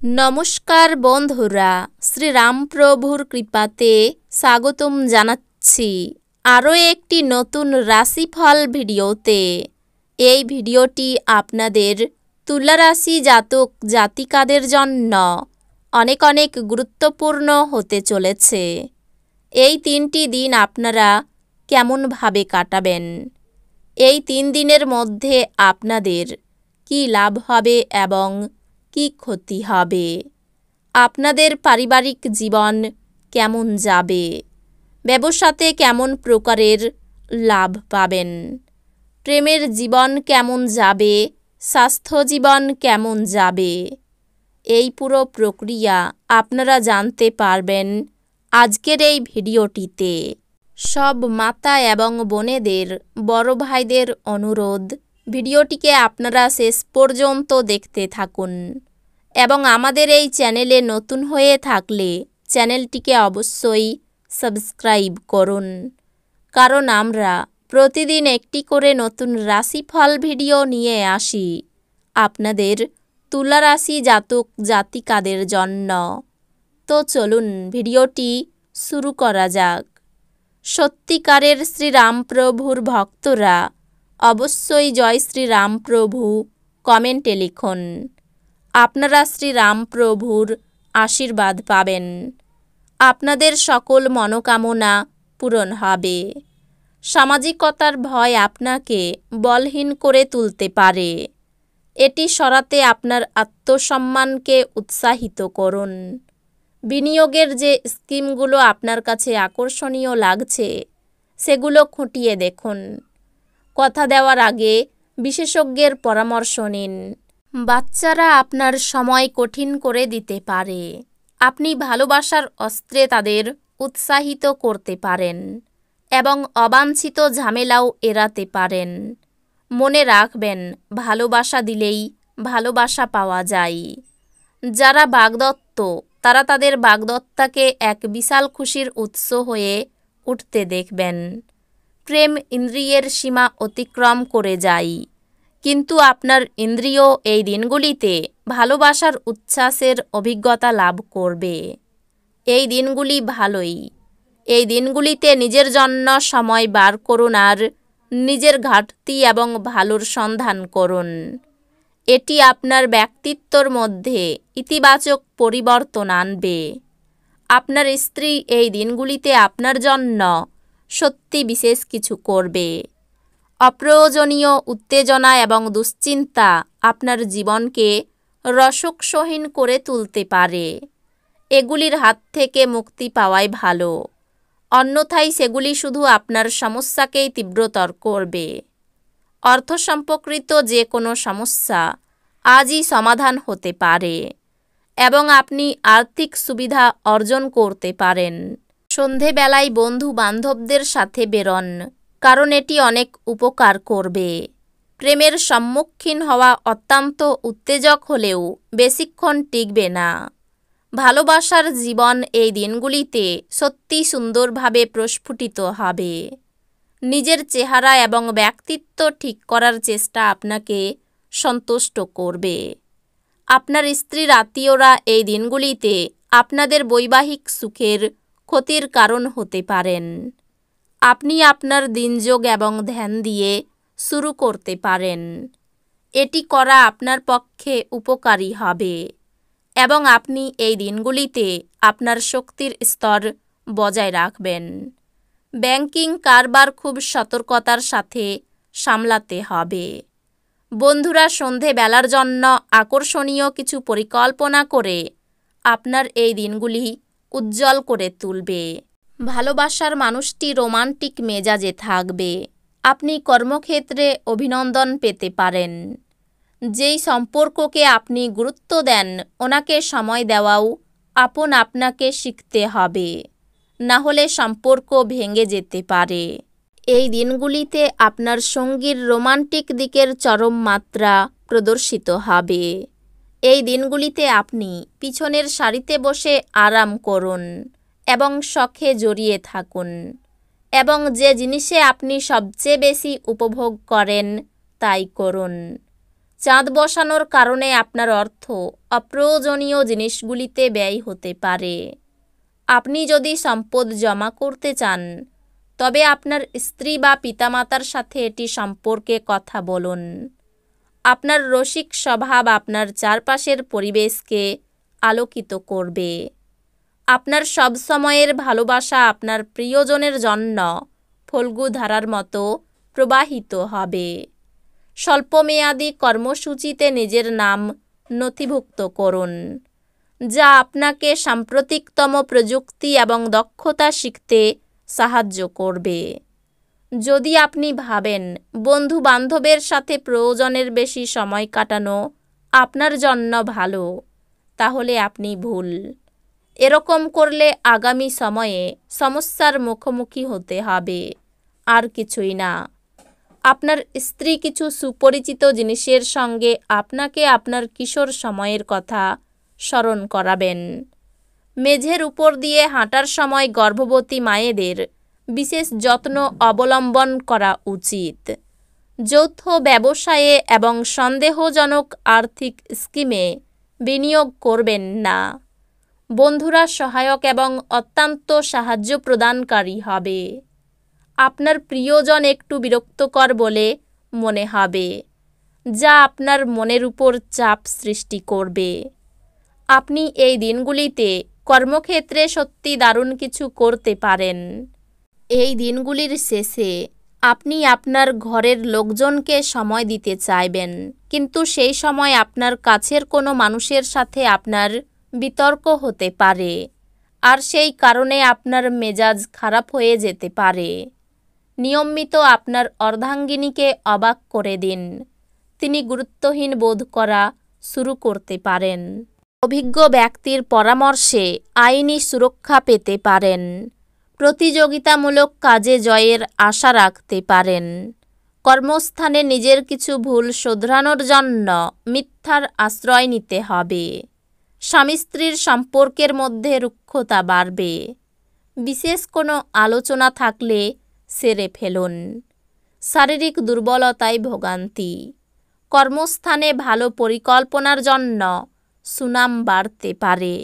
নমস্কার বন্ধুরা, শ্রীরামপ্রভুর কৃপাতে স্বাগতম জানাচ্ছি আরও একটি নতুন রাশিফল ভিডিওতে। এই ভিডিওটি আপনাদের তুলা রাশি জাতক জাতিকাদের জন্য অনেক অনেক গুরুত্বপূর্ণ হতে চলেছে। এই 3টি দিন আপনারা কেমনভাবে কাটাবেন, এই 3 দিনের মধ্যে আপনাদের কি লাভ হবে এবং কি ক্ষতি হবে, আপনাদের পারিবারিক জীবন কেমন যাবে, ব্যবসাতে কেমন প্রকারের লাভ পাবেন, প্রেমের জীবন কেমন যাবে, স্বাস্থ্য জীবন কেমন যাবে, এই পুরো প্রক্রিয়া আপনারা জানতে পারবেন আজকের এই ভিডিওটিতে। সব মাতা এবং বোনেদের, বড় ভাইদের অনুরোধ, ভিডিওটিকে আপনারা শেষ পর্যন্ত দেখতে থাকুন এবং আমাদের এই চ্যানেলে নতুন হয়ে থাকলে চ্যানেলটিকে অবশ্যই সাবস্ক্রাইব করুন, কারণ আমরা প্রতিদিন একটি করে নতুন রাশিফল ভিডিও নিয়ে আসি আপনাদের তুলা রাশি জাতক জাতিকাদের জন্য। তো চলুন ভিডিওটি শুরু করা যাক। সত্যিকারের শ্রীরামপ্রভুর ভক্তরা অবশ্যই জয় শ্রীরামপ্রভু কমেন্টে লিখুন। আপনারা শ্রীরামপ্রভুর আশীর্বাদ পাবেন, আপনাদের সকল মনোকামনা পূরণ হবে। সামাজিকতার ভয় আপনাকে বলহীন করে তুলতে পারে, এটি সরাতে আপনার আত্মসম্মানকে উৎসাহিত করুন। বিনিয়োগের যে স্কিমগুলো আপনার কাছে আকর্ষণীয় লাগছে সেগুলো খুঁটিয়ে দেখুন। কথা দেওয়ার আগে বিশেষজ্ঞের পরামর্শ নিন। বাচ্চারা আপনার সময় কঠিন করে দিতে পারে, আপনি ভালোবাসার অস্ত্রে তাদের উৎসাহিত করতে পারেন এবং অবাঞ্ছিত ঝামেলাও এড়াতে পারেন। মনে রাখবেন, ভালোবাসা দিলেই ভালোবাসা পাওয়া যায়। যারা বাগদত্ত তারা তাদের বাগদত্তাকে এক বিশাল খুশির উৎস হয়ে উঠতে দেখবেন। প্রেম ইন্দ্রিয়ের সীমা অতিক্রম করে যায়, কিন্তু আপনার ইন্দ্রিয় এই দিনগুলিতে ভালোবাসার উচ্ছ্বাসের অভিজ্ঞতা লাভ করবে। এই দিনগুলি ভালোই, এই দিনগুলিতে নিজের জন্য সময় বার করুন আর নিজের ঘাটতি এবং ভালোর সন্ধান করুন। এটি আপনার ব্যক্তিত্বর মধ্যে ইতিবাচক পরিবর্তন আনবে। আপনার স্ত্রী এই দিনগুলিতে আপনার জন্য সত্যি বিশেষ কিছু করবে। অপ্রয়োজনীয় উত্তেজনা এবং দুশ্চিন্তা আপনার জীবনকে রসকসহীন করে তুলতে পারে। এগুলির হাত থেকে মুক্তি পাওয়াই ভালো, অন্যথায় সেগুলি শুধু আপনার সমস্যাকেই তীব্রতর করবে। অর্থ সম্পর্কিত যে কোনো সমস্যা আজই সমাধান হতে পারে এবং আপনি আর্থিক সুবিধা অর্জন করতে পারেন। সন্ধেবেলায় বন্ধু বান্ধবদের সাথে বেরোন, কারণ এটি অনেক উপকার করবে। প্রেমের সম্মুখীন হওয়া অত্যন্ত উত্তেজক হলেও বেশিক্ষণ টিকবে না। ভালোবাসার জীবন এই দিনগুলিতে সত্যি সুন্দরভাবে প্রস্ফুটিত হবে। নিজের চেহারা এবং ব্যক্তিত্ব ঠিক করার চেষ্টা আপনাকে সন্তুষ্ট করবে। আপনার স্ত্রীর আত্মীয়রা এই দিনগুলিতে আপনাদের বৈবাহিক সুখের ক্ষতির কারণ হতে পারেন। আপনি আপনার দিনযোগ এবং ধ্যান দিয়ে শুরু করতে পারেন। এটি করা আপনার পক্ষে উপকারী হবে এবং আপনি এই দিনগুলিতে আপনার শক্তির স্তর বজায় রাখবেন। ব্যাংকিং কারবার খুব সতর্কতার সাথে সামলাতে হবে। বন্ধুরা সন্ধেবেলার জন্য আকর্ষণীয় কিছু পরিকল্পনা করে আপনার এই দিনগুলি উজ্জ্বল করে তুলবে। ভালোবাসার মানুষটি রোমান্টিক মেজাজে থাকবে। আপনি কর্মক্ষেত্রে অভিনন্দন পেতে পারেন। যেই সম্পর্ককে আপনি গুরুত্ব দেন ওনাকে সময় দেওয়াও আপনাকে শিখতে হবে, না হলে সম্পর্ক ভেঙে যেতে পারে। এই দিনগুলিতে আপনার সঙ্গীর রোমান্টিক দিকের চরম মাত্রা প্রদর্শিত হবে। এই দিনগুলিতে আপনি পিছনের সারিতে বসে আরাম করুন এবং শখে জড়িয়ে থাকুন এবং যে জিনিসে আপনি সবচেয়ে বেশি উপভোগ করেন তাই করুন। চাঁদ বসানোর কারণে আপনার অর্থ অপ্রয়োজনীয় জিনিসগুলিতে ব্যয় হতে পারে। আপনি যদি সম্পদ জমা করতে চান তবে আপনার স্ত্রী বা পিতামাতার সাথে এটি সম্পর্কে কথা বলুন। আপনার রসিক স্বভাব আপনার চারপাশের পরিবেশকে আলোকিত করবে। আপনার সব সময়ের ভালোবাসা আপনার প্রিয়জনের জন্য ফল্গু ধারার মতো প্রবাহিত হবে। স্বল্পমেয়াদী কর্মসূচিতে নিজের নাম নথিভুক্ত করুন, যা আপনাকে সাম্প্রতিকতম প্রযুক্তি এবং দক্ষতা শিখতে সাহায্য করবে। যদি আপনি ভাবেন বন্ধু বান্ধবের সাথে প্রয়োজনের বেশি সময় কাটানো আপনার জন্য ভালো, তাহলে আপনি ভুল। এরকম করলে আগামী সময়ে সমস্যার মুখোমুখি হতে হবে, আর কিছুই না। আপনার স্ত্রী কিছু সুপরিচিত জিনিসের সঙ্গে আপনাকে আপনার কিশোর সময়ের কথা স্মরণ করাবেন। মেঝের উপর দিয়ে হাঁটার সময় গর্ভবতী মায়েদের বিশেষ যত্ন অবলম্বন করা উচিত। যৌথ ব্যবসায়ে এবং সন্দেহজনক আর্থিক স্কিমে বিনিয়োগ করবেন না। বন্ধুরা সহায়ক এবং অত্যন্ত সাহায্য প্রদানকারী হবে। আপনার প্রিয়জন একটু বিরক্তকর বলে মনে হবে, যা আপনার মনের উপর চাপ সৃষ্টি করবে। আপনি এই দিনগুলিতে কর্মক্ষেত্রে সত্যি দারুণ কিছু করতে পারেন। এই দিনগুলির শেষে আপনি আপনার ঘরের লোকজনকে সময় দিতে চাইবেন, কিন্তু সেই সময় আপনার কাছের কোনো মানুষের সাথে আপনার বিতর্ক হতে পারে, আর সেই কারণে আপনার মেজাজ খারাপ হয়ে যেতে পারে। নিয়মিত আপনার অর্ধাঙ্গিনীকে অবাক করে দিন। তিনি গুরুত্বহীন বোধ করা শুরু করতে পারেন। অভিজ্ঞ ব্যক্তির পরামর্শে আইনি সুরক্ষা পেতে পারেন। প্রতিযোগিতামূলক কাজে জয়ের আশা রাখতে পারেন। কর্মস্থানে নিজের কিছু ভুল শোধরানোর জন্য মিথ্যার আশ্রয় নিতে হবে। স্বামী স্ত্রীর সম্পর্কের মধ্যে রুক্ষতা বাড়বে। বিশেষ কোনো আলোচনা থাকলে সেরে ফেলুন। শারীরিক দুর্বলতায় ভোগান্তি। কর্মস্থানে ভালো পরিকল্পনার জন্য সুনাম বাড়তে পারে।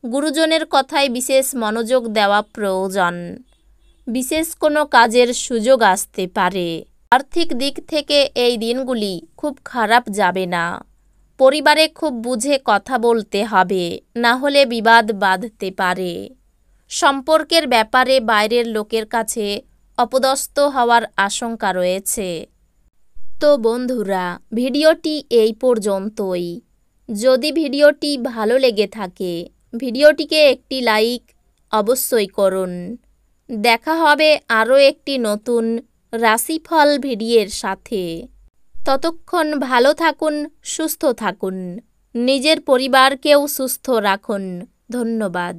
গুরুজনের কথায় বিশেষ মনোযোগ দেওয়া প্রয়োজন। বিশেষ কোনো কাজের সুযোগ আসতে পারে। আর্থিক দিক থেকে এই দিনগুলি খুব খারাপ যাবে না। পরিবারে খুব বুঝে কথা বলতে হবে, না হলে বিবাদ বাঁধতে পারে। সম্পর্কের ব্যাপারে বাইরের লোকের কাছে অপদস্থ হওয়ার আশঙ্কা রয়েছে। তো বন্ধুরা, ভিডিওটি এই পর্যন্তই। যদি ভিডিওটি ভালো লেগে থাকে ভিডিওটিকে একটি লাইক অবশ্যই করুন। দেখা হবে আরও একটি নতুন রাশিফল ভিডিওর সাথে। ততক্ষণ ভালো থাকুন, সুস্থ থাকুন, নিজের পরিবারকেও সুস্থ রাখুন। ধন্যবাদ।